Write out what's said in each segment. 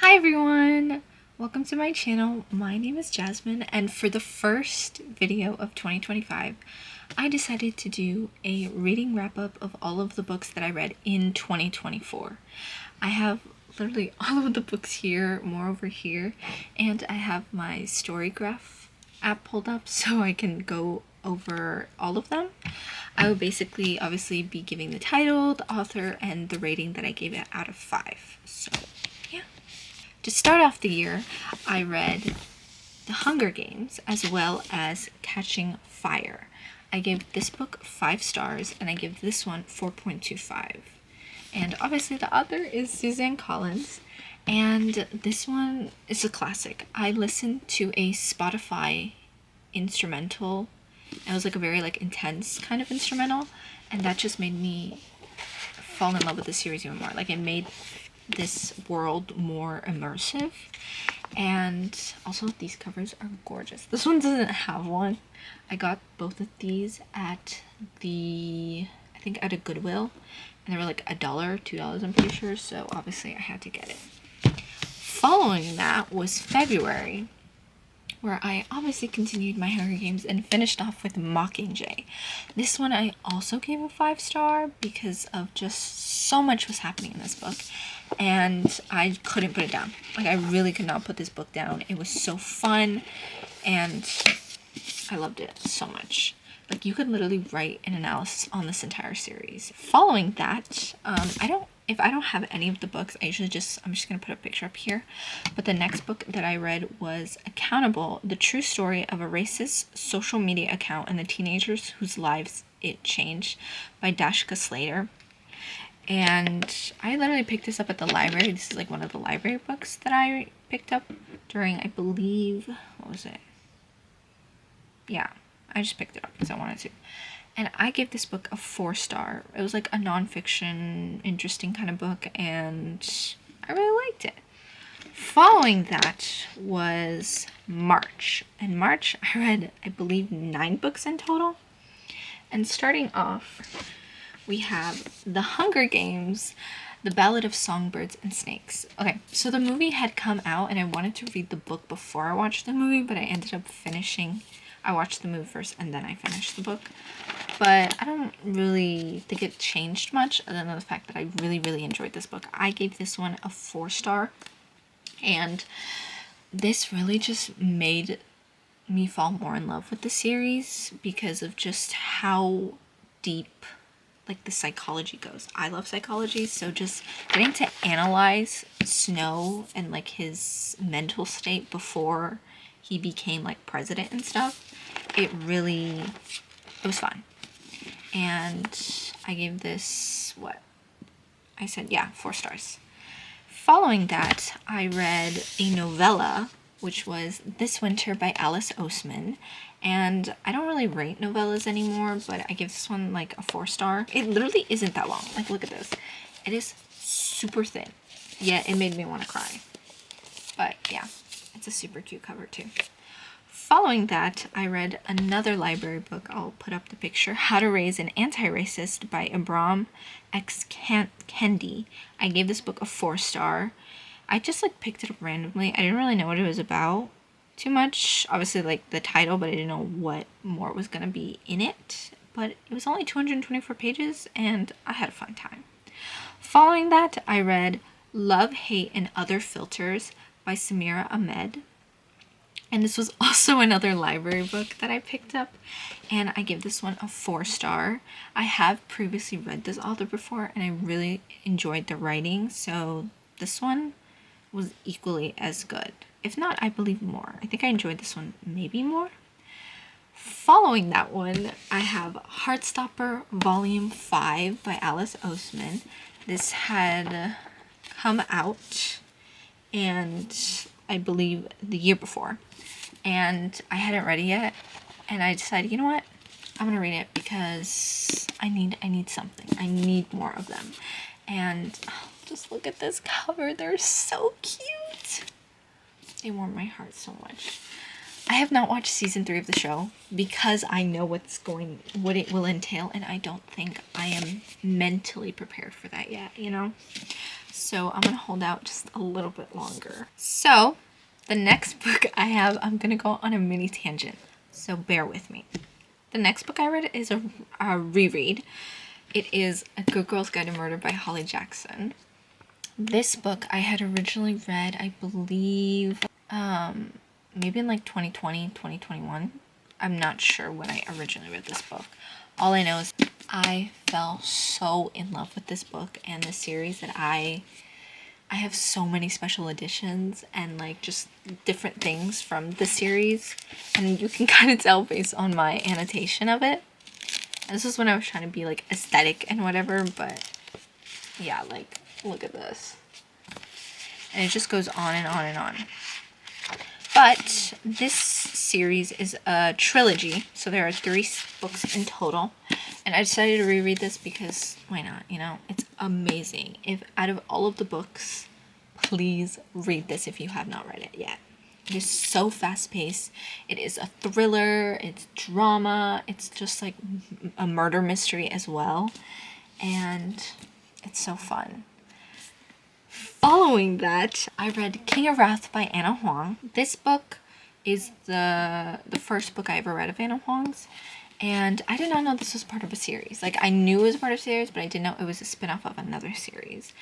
Hi everyone! Welcome to my channel. My name is Jasmine, and for the first video of 2025, I decided to do a reading wrap-up of all of the books that I read in 2024. I have literally all of the books here, more over here, and I have my Storygraph app pulled up so I can go over all of them. I will basically obviously be giving the title, the author, and the rating that I gave it out of 5. So yeah. To start off the year, I read The Hunger Games as well as Catching Fire. I gave this book 5 stars and I give this one 4.25. And obviously the author is Suzanne Collins, and this one is a classic. I listened to a Spotify instrumental. It was like a very intense kind of instrumental, and that just made me fall in love with the series even more. Like, it made this world more immersive, and also these covers are gorgeous. This one doesn't have one. I got both of these at I think at a Goodwill, and they were like $1, $2, I'm pretty sure, so obviously I had to get it. Following that was February, where I obviously continued my Hunger Games and finished off with Mockingjay. This one I also gave a 5-star because of just so much was happening in this book, and I couldn't put it down. Like, I really could not put this book down. It was so fun, and I loved it so much. Like, you could literally write an analysis on this entire series. Following that, if I don't have any of the books, I'm just gonna put a picture up here. But the next book that I read was Accountable: The True Story of a Racist Social Media Account and the Teenagers Whose Lives It Changed by Dashka Slater. And I literally picked this up at the library. This is like one of the library books that I picked up during, I believe, what was it? Yeah, I just picked it up because I wanted to. And I gave this book a 4-star. It was like a nonfiction, interesting kind of book, and I really liked it. Following that was March. In March, I read, I believe, 9 books in total. And starting off, we have The Hunger Games: The Ballad of Songbirds and Snakes. Okay, so the movie had come out, and I wanted to read the book before I watched the movie, but I ended up I watched the movie first and then I finished the book. But I don't really think it changed much other than the fact that I really, really enjoyed this book. I gave this one a 4-star, and this really just made me fall more in love with the series because of just how deep the psychology goes. I love psychology, so just getting to analyze Snow and his mental state before he became president and stuff, it was fun. And I gave this, 4 stars. Following that, I read a novella, which was This Winter by Alice Oseman. And I don't really rate novellas anymore, but I give this one a 4-star. It literally isn't that long. Look at this. It is super thin, yet it made me want to cry. But yeah, it's a super cute cover too. Following that, I read another library book. I'll put up the picture. How to Raise an Anti-Racist by Ibram X. Kendi. I gave this book a 4-star. I just picked it up randomly. I didn't really know what it was about too much. Obviously the title, but I didn't know what more was going to be in it. But it was only 224 pages and I had a fun time. Following that, I read Love, Hate, and Other Filters by Samira Ahmed. And this was also another library book that I picked up, and I give this one a 4-star. I have previously read this author before, and I really enjoyed the writing, so this one was equally as good. If not, I believe more. I think I enjoyed this one maybe more. Following that one, I have Heartstopper Volume 5 by Alice Oseman. This had come out, and I believe the year before, and I hadn't read it yet, and I decided, you know what, I'm gonna read it because I need something. I need more of them. And just look at this cover. They're so cute. They warm my heart so much. I have not watched season 3 of the show because I know what it will entail, and I don't think I am mentally prepared for that yet, so I'm gonna hold out just a little bit longer. So the next book I have, I'm gonna go on a mini tangent, so bear with me. The next book I read is a reread. It is A Good Girl's Guide to Murder by Holly Jackson. This book I had originally read, I believe, maybe in like 2020, 2021. I'm not sure when I originally read this book. All I know is I fell so in love with this book and the series that I have so many special editions and like just different things from the series, and you can kind of tell based on my annotation of it. And this is when I was trying to be like aesthetic and whatever, but yeah, like look at this. And it just goes on and on and on. But this series is a trilogy, so there are 3 books in total. And I decided to reread this because why not, you know? It's amazing. If out of all of the books, please read this if you have not read it yet. It is so fast-paced. It is a thriller, it's drama, it's just like a murder mystery as well. And it's so fun. Following that, I read King of Wrath by Ana Huang. This book is the first book I ever read of Ana Huang's, and I did not know this was part of a series. Like, I knew it was part of a series, but I didn't know it was a spin-off of another series.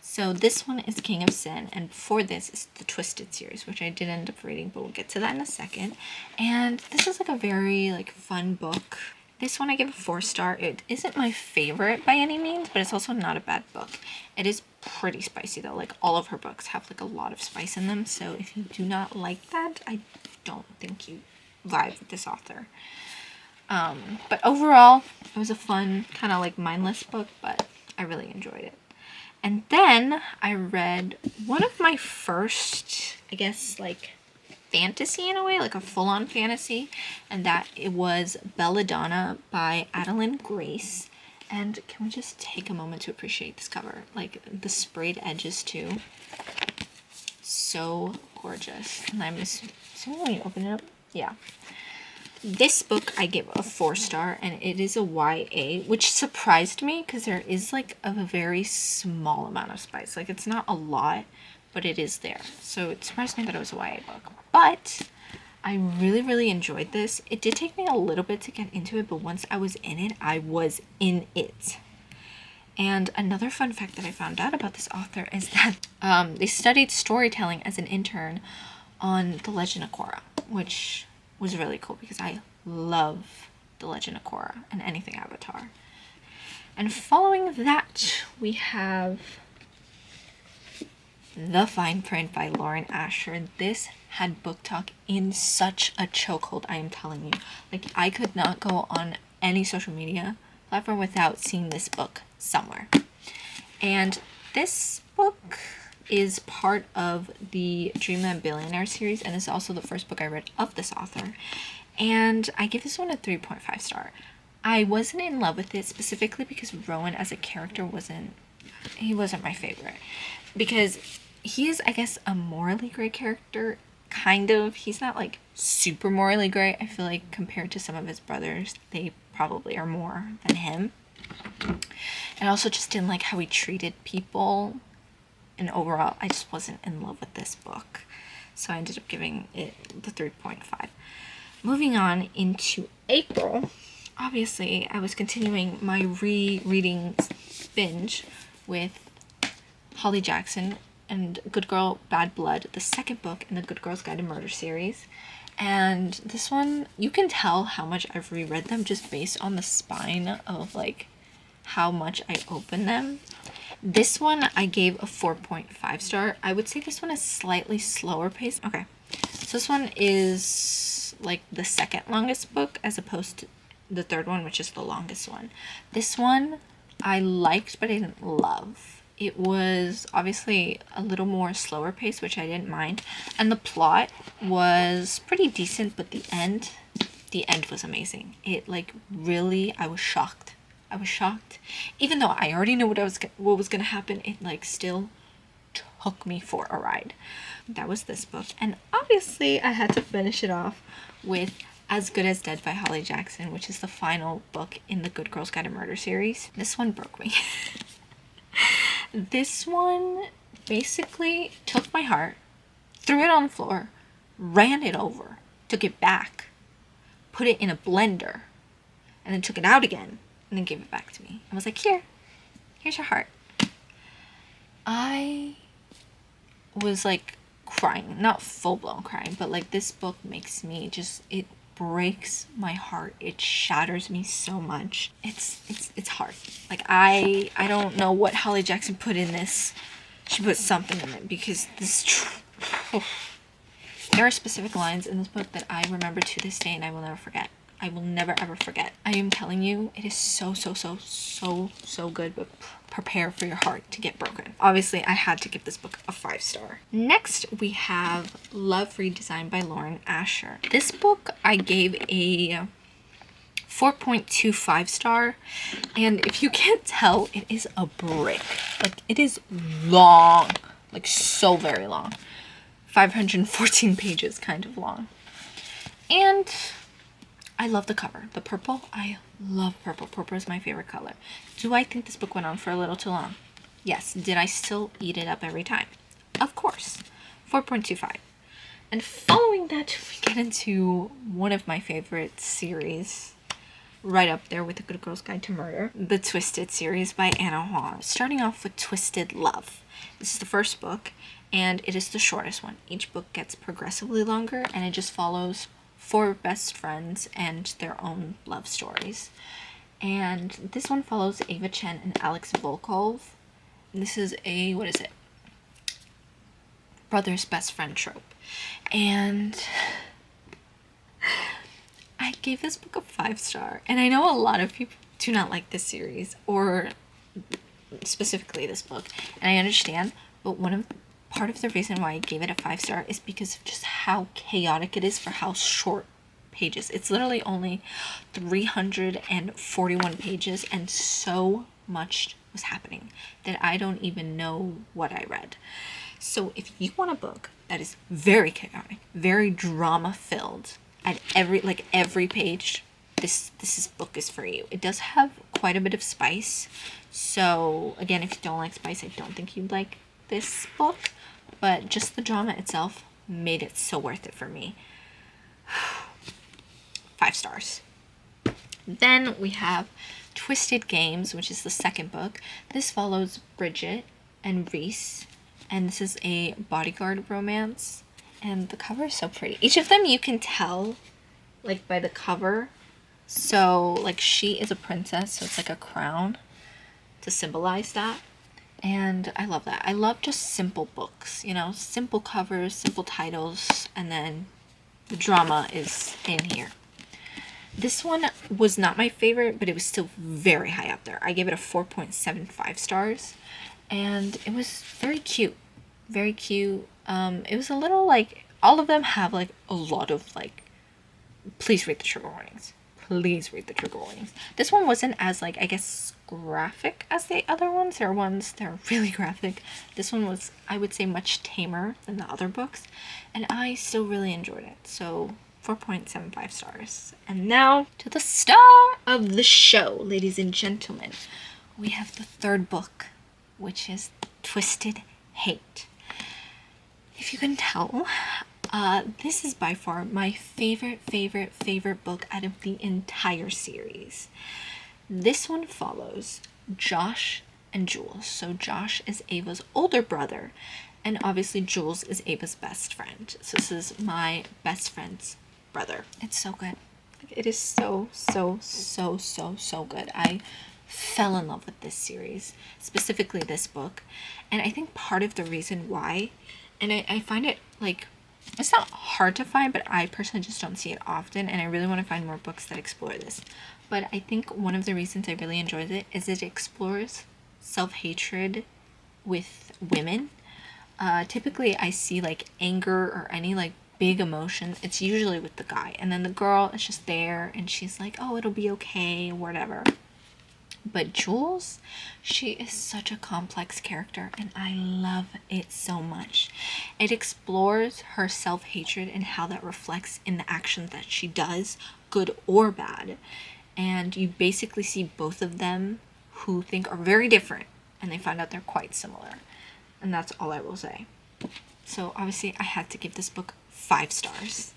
So this one is King of Sin, and before this is the Twisted series, which I did end up reading, but we'll get to that in a second. And this is like a very like fun book. This one I give a 4-star. It isn't my favorite by any means, but it's also not a bad book. It is pretty spicy though. Like, all of her books have like a lot of spice in them. So if you do not like that, I don't think you vibe with this author. But overall, it was a fun, kind of like mindless book, but I really enjoyed it. And then I read one of my first, I guess, like fantasy in a way, like a full-on fantasy, and that it was Belladonna by Adeline Grace. And can we just take a moment to appreciate this cover? Like, the sprayed edges too, so gorgeous. And I'm assuming when you open it up, yeah. This book I give a 4-star, and it is a YA, which surprised me because there is like a very small amount of spice. Like, it's not a lot, but it is there. So it surprised me that it was a YA book. But I really, really enjoyed this. It did take me a little bit to get into it, but once I was in it, I was in it. And another fun fact that I found out about this author is that they studied storytelling as an intern on The Legend of Korra, which was really cool because I love The Legend of Korra and anything Avatar. And following that, we have The Fine Print by Lauren Asher. This had BookTok in such a chokehold, I am telling you. Like, I could not go on any social media platform without seeing this book somewhere. And this book is part of the Dreamland Billionaire series, and it's also the first book I read of this author. And I give this one a 3.5 star. I wasn't in love with it specifically because Rowan as a character wasn't my favorite. Because he is, I guess, a morally gray character, kind of. He's not like super morally gray. I feel like compared to some of his brothers, they probably are more than him. And I also just didn't like how he treated people. And overall, I just wasn't in love with this book. So I ended up giving it the 3.5. Moving on into April, obviously, I was continuing my rereading binge with Holly Jackson and Good Girl, Bad Blood, the second book in the Good Girl's Guide to Murder series. And this one, you can tell how much I've reread them just based on the spine of like how much I open them. This one I gave a 4.5 star. I would say this one is slightly slower paced. Okay, so this one is like the second longest book as opposed to the third one, which is the longest one. This one I liked, but I didn't love. It was obviously a little more slower paced, which I didn't mind. And the plot was pretty decent, but the end was amazing. It like really, I was shocked. Even though I already knew what was gonna happen, it like still took me for a ride. That was this book. And obviously I had to finish it off with As Good as Dead by Holly Jackson, which is the final book in the Good Girls Guide to Murder series. This one broke me. This one basically took my heart, threw it on the floor, ran it over, took it back, put it in a blender, and then took it out again, and then gave it back to me. I was like, here's your heart. I was like crying, not full-blown crying, but like this book makes me just, it breaks my heart. It shatters me so much. It's hard. Like I don't know what Holly Jackson put in this. She put something in it, because this there are specific lines in this book that I remember to this day and I will never forget. I will never ever forget. I am telling you, it is so good, but prepare for your heart to get broken. Obviously, I had to give this book a 5-star. Next, we have Love Redesigned by Lauren Asher. This book I gave a 4.25 star, and if you can't tell, it is a brick. Like, it is long, like so very long. 514 pages, kind of long. And I love the cover. The purple, I love purple. Purple is my favorite color. Do I think this book went on for a little too long? Yes. Did I still eat it up every time? Of course. 4.25. And following that, we get into one of my favorite series, right up there with The Good Girl's Guide to Murder, the Twisted series by Anna Huang. Starting off with Twisted Love. This is the first book, and it is the shortest one. Each book gets progressively longer, and it just follows 4 best friends and their own love stories. And this one follows Ava Chen and Alex Volkov. This is a, what is it? Brother's best friend trope. And I gave this book a 5-star. And I know a lot of people do not like this series, or specifically this book. And I understand, but part of the reason why I gave it a 5-star is because of just how chaotic it is for how short pages. It's literally only 341 pages, and so much was happening that I don't even know what I read. So if you want a book that is very chaotic, very drama filled, at every page, this book is for you. It does have quite a bit of spice. So again, if you don't like spice, I don't think you'd like this book. But just the drama itself made it so worth it for me. 5 stars. Then we have Twisted Games, which is the second book. This follows Bridget and Reese, and this is a bodyguard romance. And the cover is so pretty. Each of them you can tell, like, by the cover. So, like, she is a princess, so it's like a crown to symbolize that. And I love that. I love just simple books, you know, simple covers, simple titles, and then the drama is in here. This one was not my favorite, but it was still very high up there. I gave it a 4.75 stars, and it was very cute. Very cute. It was a little, like, all of them have, like, a lot of, like, please read the trigger warnings. Please read the trigger warnings. This one wasn't as, like, I guess, graphic as the other ones. There are ones that are really graphic. This one was, I would say, much tamer than the other books, and I still really enjoyed it. So 4.75 stars. And now to the star of the show, ladies and gentlemen. We have the third book, which is Twisted Hate. If you can tell, this is by far my favorite book out of the entire series. This one follows Josh and Jules. So Josh is Ava's older brother, and obviously Jules is Ava's best friend. So this is my best friend's brother. It's so good. It is so good. I fell in love with this series, specifically this book. And I think part of the reason why, and I find it, like, it's not hard to find, but I personally just don't see it often, and I really want to find more books that explore this. But I think one of the reasons I really enjoyed it is it explores self-hatred with women. Typically I see, like, anger or any, like, big emotion. It's usually with the guy, and then the girl is just there and she's like, oh, it'll be okay, whatever. But Jules, she is such a complex character, and I love it so much. It explores her self-hatred and how that reflects in the actions that she does, good or bad. And you basically see both of them who think are very different, and they find out they're quite similar. and that's all I will say. So obviously I had to give this book 5 stars.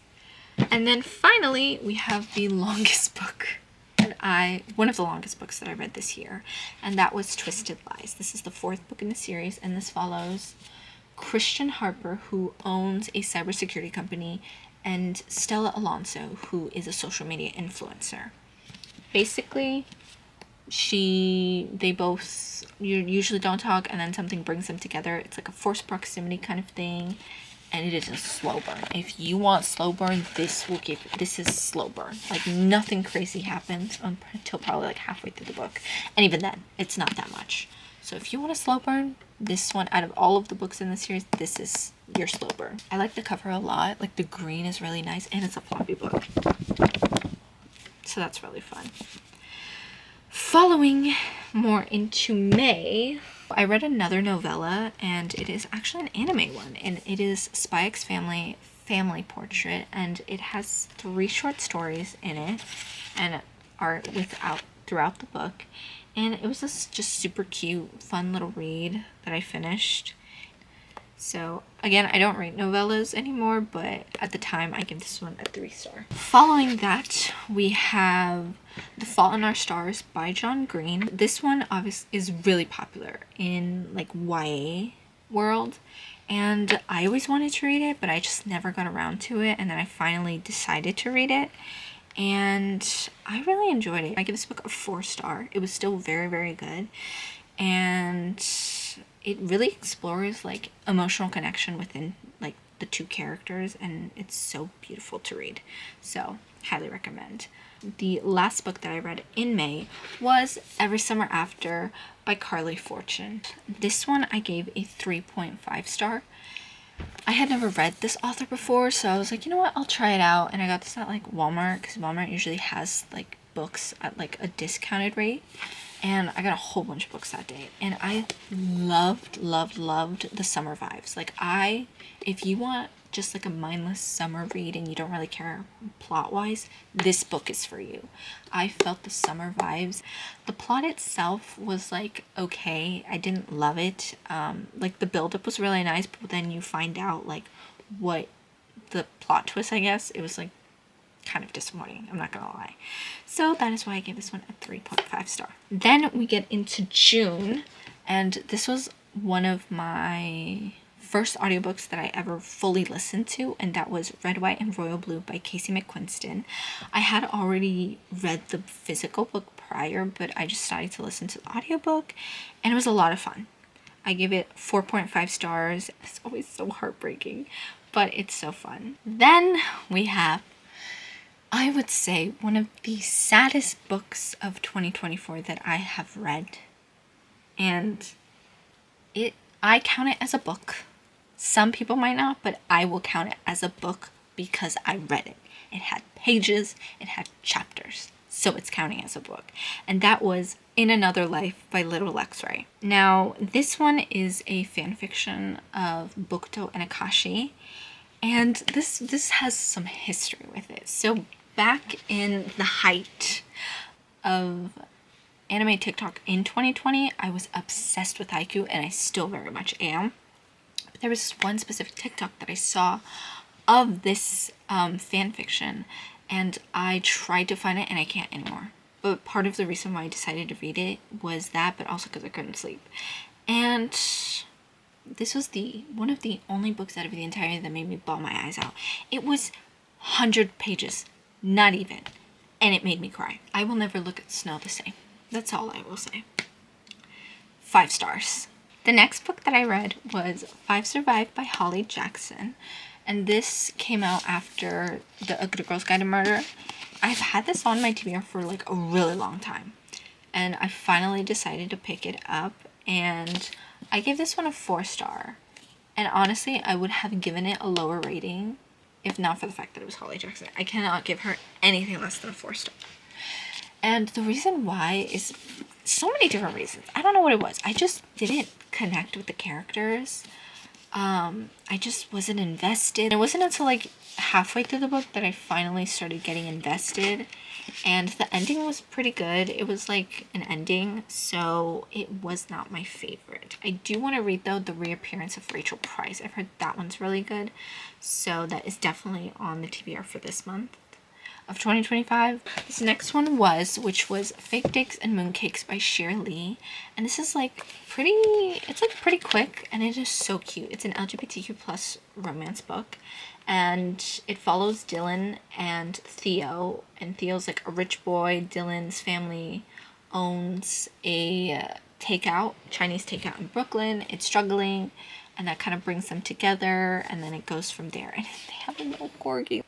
And then finally we have the longest book one of the longest books that I read this year, and that was Twisted Lies. This is the 4th book in the series, and this follows Christian Harper, who owns a cybersecurity company, and Stella Alonso, who is a social media influencer. Basically, they both usually don't talk, and then something brings them together. It's like a forced proximity kind of thing, and it is a slow burn. If you want slow burn, this is slow burn. Like, nothing crazy happens until probably like halfway through the book, and even then, it's not that much. So if you want a slow burn, this one, out of all of the books in the series, this is your slow burn. I like the cover a lot. Like, the green is really nice, and it's a floppy book, so that's really fun. Following more into May, I read another novella, and it is actually an anime one, and it is Spy X Family Portrait, and it has 3 short stories in it and art throughout the book, and it was just super cute, fun little read that I finished. So again, I don't read novellas anymore, but at the time I give this one a 3-star. Following that, we have The Fault in Our Stars by John Green. This one obviously is really popular in like YA world, and I always wanted to read it, but I just never got around to it, and then I finally decided to read it, and I really enjoyed it. I give this book a 4-star. It was still very, very good, and it really explores like emotional connection within like the 2 characters, and it's so beautiful to read. So highly recommend. The last book that I read in May was Every Summer After by Carly Fortune. This one I gave a 3.5 star. I had never read this author before, so I was like, you know what, I'll try it out. And I got this at like Walmart, because Walmart usually has like books at like a discounted rate. And I got a whole bunch of books that day, and I loved the summer vibes. Like, if you want just like a mindless summer read and you don't really care plot wise, this book is for you. I felt the summer vibes. The plot itself was like okay. I didn't love it. Like, the buildup was really nice, but then you find out like what the plot twist, I guess, it was like kind of disappointing, I'm not gonna lie. So that is why I gave this one a 3.5 star. Then we get into June, and this was one of my first audiobooks that I ever fully listened to, and that was Red, White, and Royal Blue by Casey McQuiston. I had already read the physical book prior, but I just decided to listen to the audiobook, and it was a lot of fun. I give it 4.5 stars. It's always so heartbreaking, but it's so fun. Then we have, I would say, one of the saddest books of 2024 that I have read. And I count it as a book. Some people might not, but I will count it as a book because I read it. It had pages, it had chapters, so it's counting as a book. And that was In Another Life by Little X-Ray. Now, this one is a fan fiction of Bokuto and Akashi, and this has some history with it. So back in the height of anime TikTok in 2020, I was obsessed with haiku, and I still very much am. But there was this one specific TikTok that I saw of this fan fiction, and I tried to find it, and I can't anymore. But part of the reason why I decided to read it was that, but also because I couldn't sleep. And this was one of the only books out of the entire that made me bawl my eyes out. It was 100 pages. Not even. And it made me cry. I will never look at snow the same. That's all I will say. 5 stars. The next book that I read was Five Survived by Holly Jackson. And this came out after The Girl's Guide to Murder. I've had this on my TBR for like a really long time. And I finally decided to pick it up. And I gave this one a 4-star. And honestly, I would have given it a lower rating if not for the fact that it was Holly Jackson. I cannot give her anything less than a 4-star. And the reason why is so many different reasons. I don't know what it was. I just didn't connect with the characters. I just wasn't invested. It wasn't until like halfway through the book that I finally started getting invested. and the ending was pretty good. It was like an ending, so it was not my favorite. I do want to read, though, The Reappearance of Rachel Price. I've heard that one's really good, so that is definitely on the TBR for this month of 2025. This next one was Fake Dicks and Mooncakes by Cher Lee, and this is like pretty quick, and it is so cute. It's an LGBTQ plus romance book, and it follows Dylan and Theo, and Theo's like a rich boy. Dylan's family owns a Chinese takeout in Brooklyn. It's struggling, and that kind of brings them together, and then it goes from there. And they have a little corgi.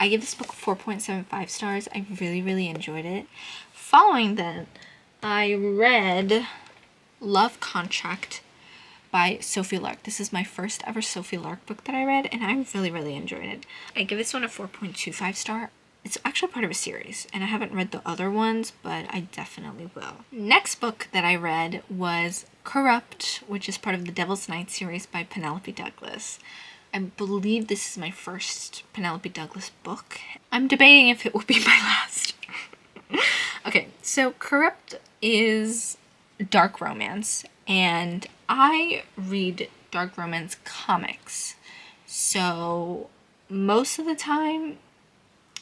I give this book 4.75 stars. I really, really enjoyed it. Following that, I read Love Contract by Sophie Lark. This is my first ever Sophie Lark book that I read, and I really, really enjoyed it. I give this one a 4.25 star. It's actually part of a series, and I haven't read the other ones, but I definitely will. Next book that I read was Corrupt, which is part of the Devil's Night series by Penelope Douglas. I believe this is my first Penelope Douglas book. I'm debating if it will be my last. Okay, so Corrupt is dark romance, and I read dark romance comics. So most of the time,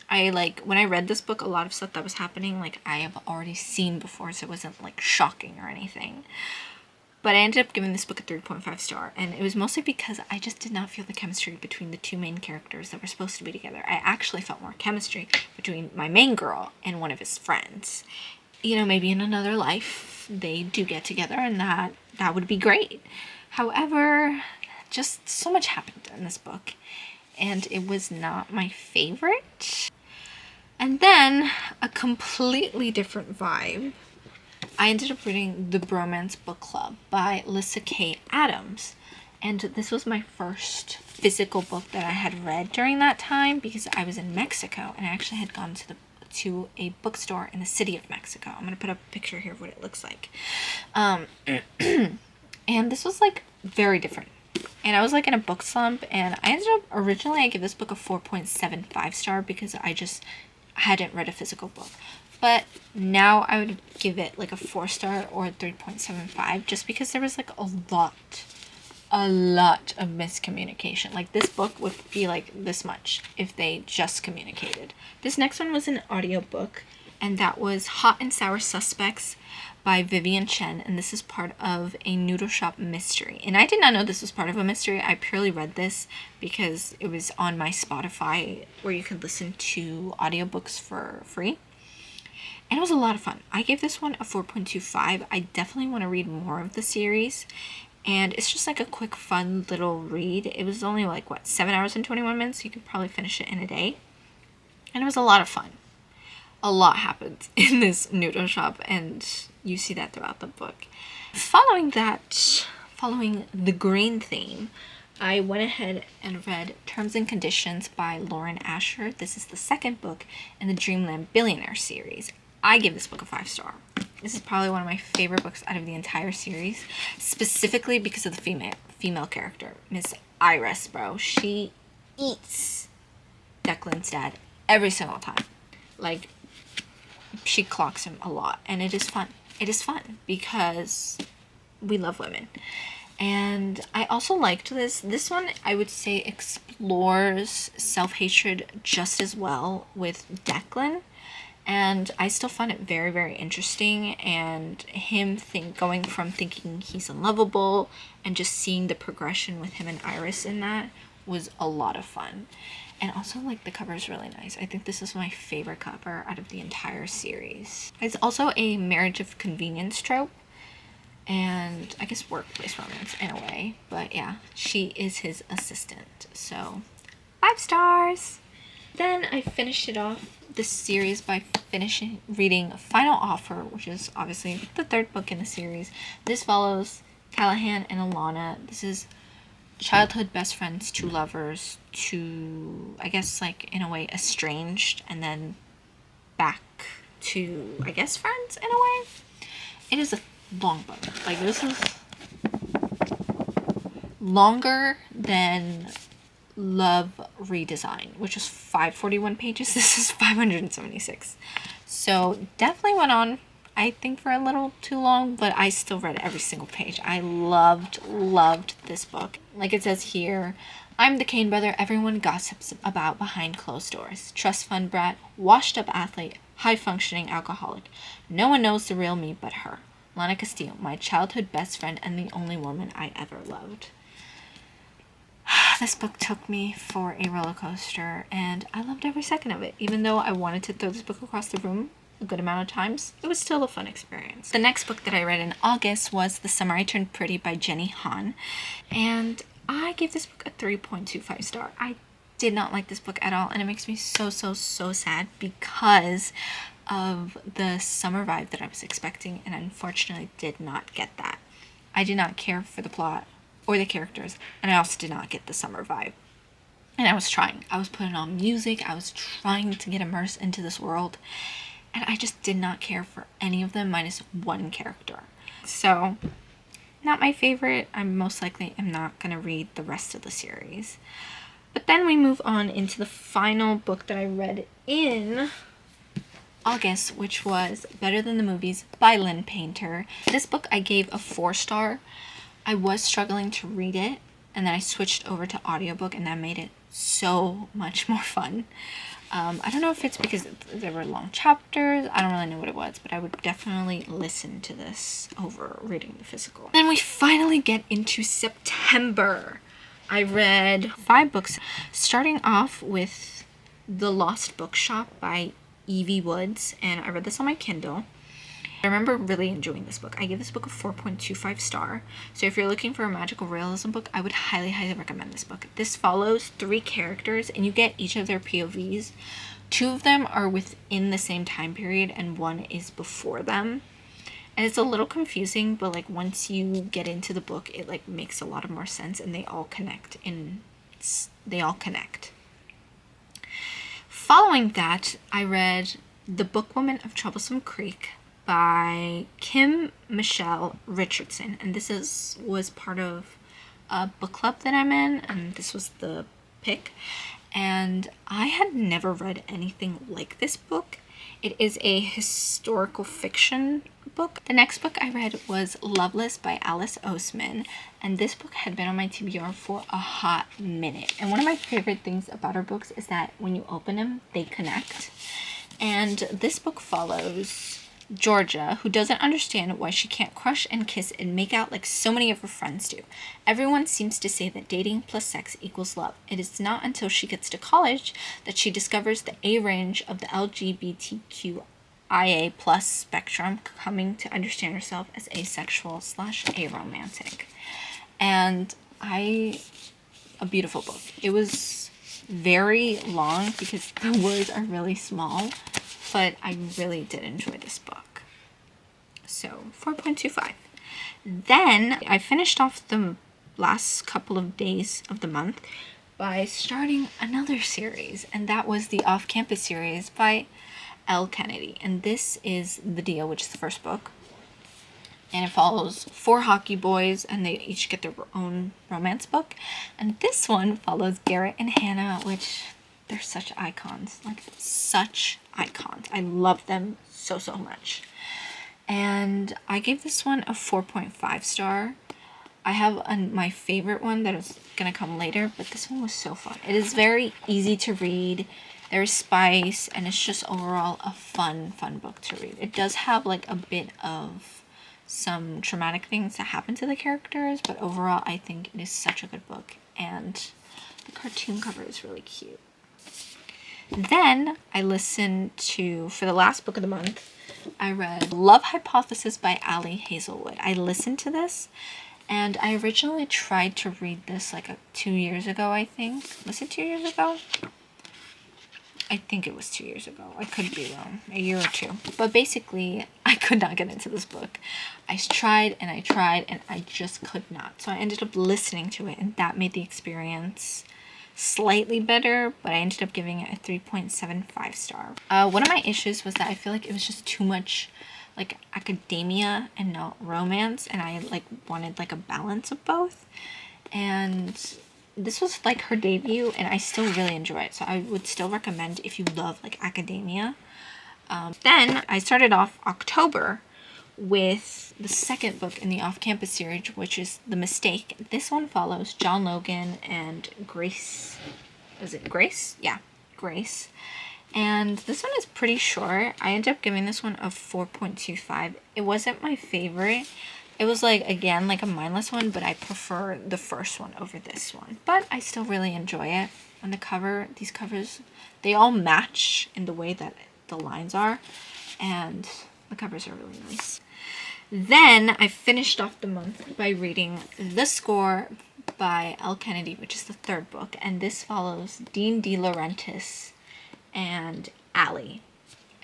when I read this book, a lot of stuff that was happening, like, I have already seen before, so it wasn't like shocking or anything. But I ended up giving this book a 3.5 star, and it was mostly because I just did not feel the chemistry between the two main characters that were supposed to be together. I actually felt more chemistry between my main girl and one of his friends. You know, maybe in another life they do get together, and that would be great. However, just so much happened in this book, and it was not my favorite. And then, a completely different vibe, I ended up reading The Bromance Book Club by Lyssa Kay Adams. And this was my first physical book that I had read during that time, because I was in Mexico, and I actually had gone to a bookstore in the city of Mexico. I'm going to put up a picture here of what it looks like. And this was like very different. And I was like in a book slump, and originally I gave this book a 4.75 star because I just hadn't read a physical book. But now I would give it like a 4 star or a 3.75, just because there was like a lot of miscommunication. Like, this book would be like this much if they just communicated. This next one was an audiobook, and that was Hot and Sour Suspects by Vivian Chen, and this is part of a noodle shop mystery. And I did not know this was part of a mystery. I purely read this because it was on my Spotify, where you could listen to audiobooks for free. And it was a lot of fun. I gave this one a 4.25. I definitely want to read more of the series. And it's just like a quick, fun little read. It was only like, 7 hours and 21 minutes? You could probably finish it in a day. And it was a lot of fun. A lot happens in this noodle shop, and you see that throughout the book. Following the green theme, I went ahead and read Terms and Conditions by Lauren Asher. This is the second book in the Dreamland Billionaire series. I give this book a 5 star. This is probably one of my favorite books out of the entire series, specifically because of the female character, Miss Iris, bro. She eats Declan's dad every single time. Like, she clocks him a lot, and it is fun. It is fun because we love women. And I also liked this. This one, I would say, explores self-hatred just as well with Declan. And I still find it very, very interesting. And him going from thinking he's unlovable and just seeing the progression with him and Iris in that was a lot of fun. And also, like, the cover is really nice. I think this is my favorite cover out of the entire series. It's also a marriage of convenience trope, and I guess workplace romance in a way. But yeah, she is his assistant. So 5 stars. Then I finished it off, this series, by reading Final Offer, which is obviously the third book in the series. This follows Callahan and Alana. This is childhood best friends, 2 lovers, 2, I guess, like, in a way, estranged, and then back to, I guess, friends in a way. It is a long book. Like, this is longer than Love Redesign, which was 541 pages. This is 576. So definitely went on, I think, for a little too long, but I still read every single page. I loved this book. Like it says here, I'm the Kane brother everyone gossips about behind closed doors. Trust fund brat, washed up athlete, high functioning alcoholic. No one knows the real me but her. Lana Castillo, my childhood best friend and the only woman I ever loved. This book took me for a roller coaster, and I loved every second of it. Even though I wanted to throw this book across the room a good amount of times, it was still a fun experience. The next book that I read in August was The Summer I Turned Pretty by Jenny Han, and I gave this book a 3.25 star. I did not like this book at all, and it makes me so sad because of the summer vibe that I was expecting, and unfortunately did not get that. I did not care for the plot or the characters, and I also did not get the summer vibe. And I was trying. I was putting on music. I was trying to get immersed into this world, and I just did not care for any of them minus one character. So, not my favorite. I most likely am not going to read the rest of the series. But then we move on into the final book that I read in August, which was Better Than the Movies by Lynn Painter. This book I gave a 4-star. I was struggling to read it, and then I switched over to audiobook, and that made it so much more fun. I don't know if it's because there were long chapters. I don't really know what it was, but I would definitely listen to this over reading the physical. Then we finally get into September. I read 5 books, starting off with The Lost Bookshop by Evie Woods, and I read this on my Kindle. I remember really enjoying this book. I gave this book a 4.25 star. So if you're looking for a magical realism book, I would highly recommend this book. This follows 3 characters, and you get each of their POVs. 2 of them are within the same time period, and 1 is before them. And it's a little confusing, but like once you get into the book, it like makes a lot of more sense, and they all connect. Following that, I read The Bookwoman of Troublesome Creek by Kim Michelle Richardson, and this was part of a book club that I'm in, and this was the pick, and I had never read anything like this book. It is a historical fiction book. The next book I read was Loveless by Alice Oseman, and this book had been on my TBR for a hot minute, and one of my favorite things about her books is that when you open them, they connect. And this book follows Georgia, who doesn't understand why she can't crush and kiss and make out like so many of her friends do. Everyone seems to say that dating plus sex equals love. It is not until she gets to college that she discovers the A range of the LGBTQIA plus spectrum, coming to understand herself as asexual / aromantic. And a beautiful book. It was very long because the words are really small, but I really did enjoy this book. So 4.25. Then I finished off the last couple of days of the month by starting another series, and that was the Off-Campus series by Elle Kennedy. And this is The Deal, which is the first book. And it follows 4 hockey boys, and they each get their own romance book. And this one follows Garrett and Hannah, which they're such icons. Like, such icons. I love them so much. And I gave this one a 4.5 star. I have my favorite one that is going to come later, but this one was so fun. It is very easy to read. There's spice, and it's just overall a fun book to read. It does have like a bit of some traumatic things that happen to the characters, but overall I think it is such a good book, and the cartoon cover is really cute. Then I listened to, for the last book of the month, I read Love Hypothesis by Ali Hazelwood. I listened to this, and I originally tried to read this like 2 years ago, I think. Was it 2 years ago? I think it was 2 years ago. I could be wrong. A year or 2. But basically, I could not get into this book. I tried, and I just could not. So I ended up listening to it, and that made the experience slightly better, but I ended up giving it a 3.75 star. One of my issues was that I feel like it was just too much like academia and not romance, and I like wanted like a balance of both. And this was like her debut, and I still really enjoy it. So I would still recommend if you love like academia. Then I started off October with the second book in the off-campus series, which is The Mistake. This one follows John Logan and Grace. Is it Grace? Yeah, Grace. And this one is pretty short. I ended up giving this one a 4.25. It wasn't my favorite. It was like, again, like a mindless one, but I prefer the first one over this one. But I still really enjoy it. On the cover, these covers, they all match in the way that the lines are. And the covers are really nice. Then I finished off the month by reading The Score by Elle Kennedy, which is the third book. And this follows Dean De Laurentiis and Allie.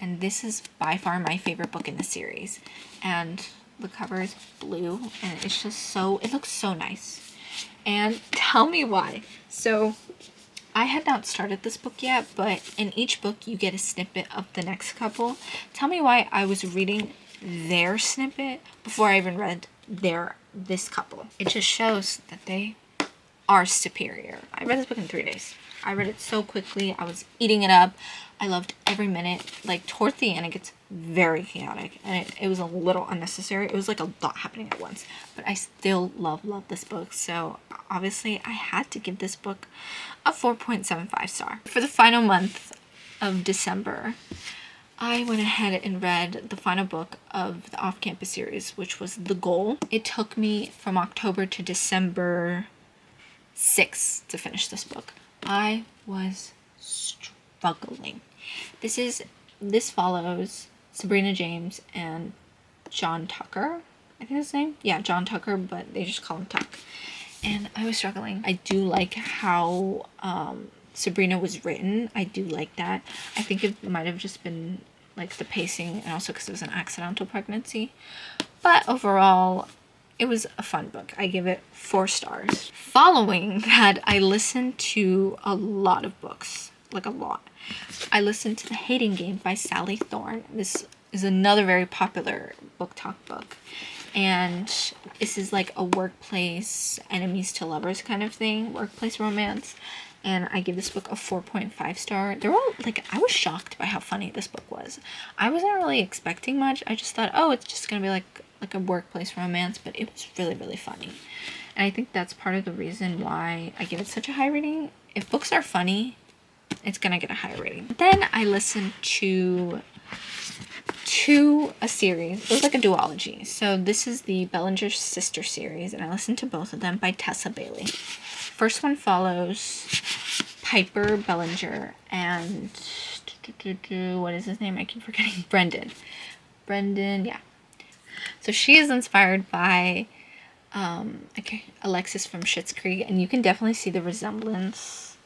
And this is by far my favorite book in the series. And the cover is blue, and it's just so, it looks so nice. And tell me why. So I had not started this book yet, but in each book you get a snippet of the next couple. Tell me why I was reading their snippet before I even read this couple. It just shows that they are superior. I read this book in 3 days. I read it so quickly. I was eating it up. I loved every minute. Like, towards the end, it gets very chaotic, and it was a little unnecessary. It was like a lot happening at once, but I still love this book. So obviously I had to give this book a 4.75 star. For the final month of December, I went ahead and read the final book of the off-campus series, which was The Goal. It took me from October to December 6th to finish this book. I was struggling. This follows Sabrina James and John Tucker. I think that's his name. Yeah, John Tucker, but they just call him Tuck. And I was struggling. I do like how Sabrina was written. I do like that. I think it might have just been like the pacing, and also because it was an accidental pregnancy. But overall, it was a fun book. I give it 4 stars. Following that, I listened to a lot of books, like a lot. I listened to The Hating Game by Sally Thorne. This is another very popular book talk book. And this is like a workplace enemies to lovers kind of thing, workplace romance. And I give this book a 4.5 star. They're all like, I was shocked by how funny this book was. I wasn't really expecting much. I just thought, oh, it's just gonna be like a workplace romance, but it was really, really funny. And I think that's part of the reason why I give it such a high rating. If books are funny, it's gonna get a higher rating. Then I listened to a series. It was like a duology. So this is the Bellinger Sister series, and I listened to both of them by Tessa Bailey. First one follows Piper Bellinger and what is his name? I keep forgetting. Brendan, yeah. So she is inspired by Alexis from Schitt's Creek, and you can definitely see the resemblance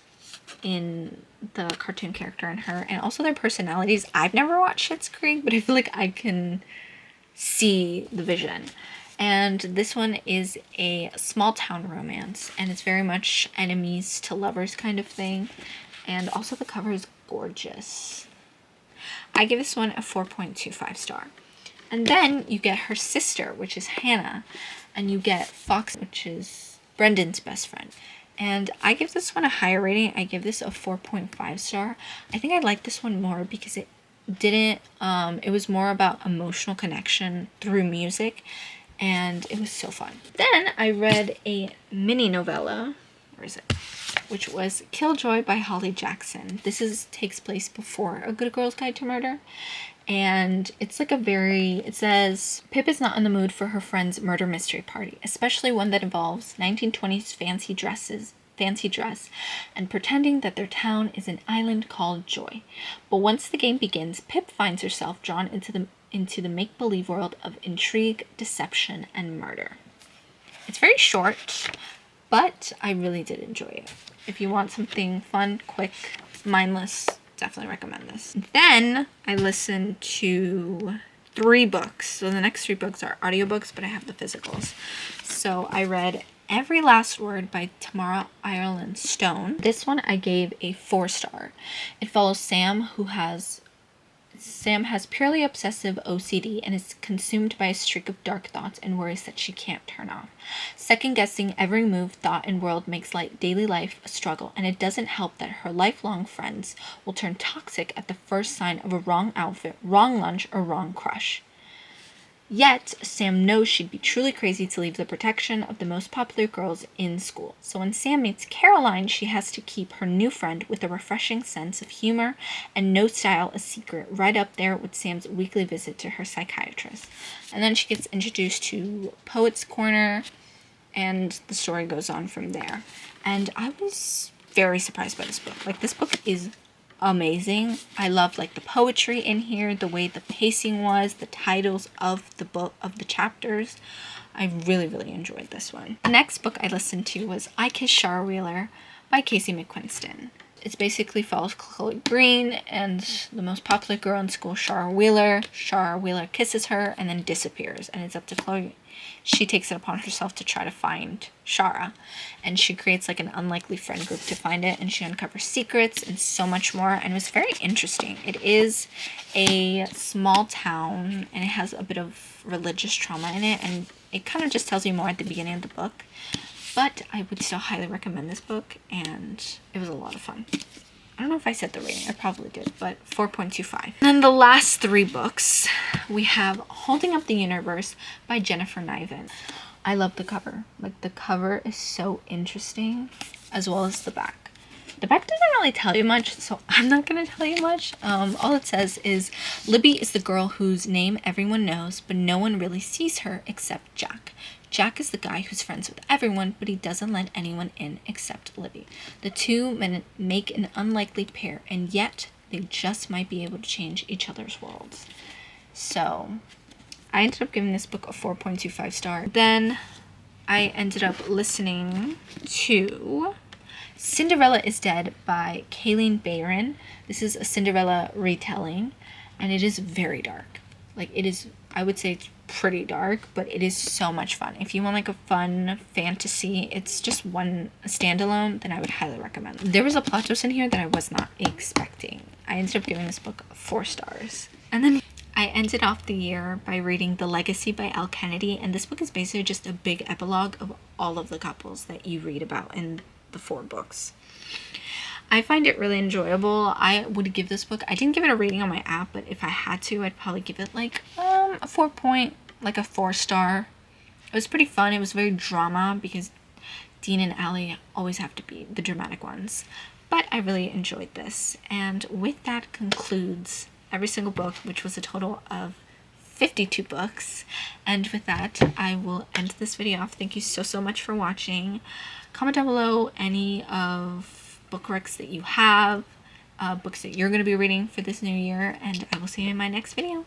in the cartoon character and her, and also their personalities. I've never watched Schitt's Creek, but I feel like I can see the vision. And this one is a small town romance, and it's very much enemies to lovers kind of thing. And also the cover is gorgeous. I give this one a 4.25 star. And then you get her sister, which is Hannah, and you get Fox, which is Brendan's best friend. And I give this one a higher rating. I give this a 4.5 star. I think I like this one more because it was more about emotional connection through music, and it was so fun. Then I read a mini novella, which was Killjoy by Holly Jackson. This takes place before A Good Girl's Guide to Murder. And it's like it says, Pip is not in the mood for her friend's murder mystery party, especially one that involves 1920s fancy dress, and pretending that their town is an island called Joy. But once the game begins, Pip finds herself drawn into the make-believe world of intrigue, deception, and murder. It's very short, but I really did enjoy it. If you want something fun, quick, mindless, definitely recommend this. Then I listened to 3 books. So the next 3 books are audiobooks, but I have the physicals. So I read Every Last Word by Tamara Ireland Stone. This one I gave a 4 star. It follows Sam, who has Sam has purely obsessive OCD and is consumed by a streak of dark thoughts and worries that she can't turn off. Second-guessing every move, thought, and world makes daily life a struggle, and it doesn't help that her lifelong friends will turn toxic at the first sign of a wrong outfit, wrong lunch, or wrong crush. Yet, Sam knows she'd be truly crazy to leave the protection of the most popular girls in school. So when Sam meets Caroline, she has to keep her new friend with a refreshing sense of humor and no style a secret, right up there with Sam's weekly visit to her psychiatrist. And then she gets introduced to Poet's Corner, and the story goes on from there. And I was very surprised by this book. This book is amazing. I loved the poetry in here, the way the pacing was, the titles of the book, of the chapters. I really, really enjoyed this one. The next book I listened to was I Kiss Shara Wheeler by Casey McQuiston. It basically follows Chloe Green and the most popular girl in school, Shara Wheeler. Shara Wheeler kisses her and then disappears, and it's up to Chloe. She takes it upon herself to try to find Shara, and she creates an unlikely friend group to find it, and she uncovers secrets and so much more, and it was very interesting. It is a small town, and it has a bit of religious trauma in it, and it kind of just tells you more at the beginning of the book, but I would still highly recommend this book, and it was a lot of fun. I don't know if I said the rating. I probably did, but 4.25. And then the last 3 books, we have Holding Up the Universe by Jennifer Niven. I love the cover. The cover is so interesting, as well as the back. The back doesn't really tell you much, so I'm not going to tell you much. All it says is, Libby is the girl whose name everyone knows, but no one really sees her except Jack. Jack is the guy who's friends with everyone, but he doesn't let anyone in except Libby. The two men make an unlikely pair, and yet they just might be able to change each other's worlds. So, I ended up giving this book a 4.25 star. Then, I ended up listening to Cinderella is Dead by Kayleen Bayron. This is a Cinderella retelling, and it is very dark. It is, I would say it's pretty dark, but it is so much fun. If you want a fun fantasy, it's just one standalone, then I would highly recommend it. There was a plot twist in here that I was not expecting. I ended up giving this book 4 stars. And then I ended off the year by reading The Legacy by Elle Kennedy, and this book is basically just a big epilogue of all of the couples that you read about in the 4 books. I find it really enjoyable. I would give this book, I didn't give it a rating on my app, but if I had to, I'd probably give it a 4 star. It was pretty fun. It was very drama because Dean and Allie always have to be the dramatic ones. But I really enjoyed this. And with that concludes every single book, which was a total of 52 books. And with that, I will end this video off. Thank you so much for watching. Comment down below any of book recs that you have, books that you're going to be reading for this new year, and I will see you in my next video.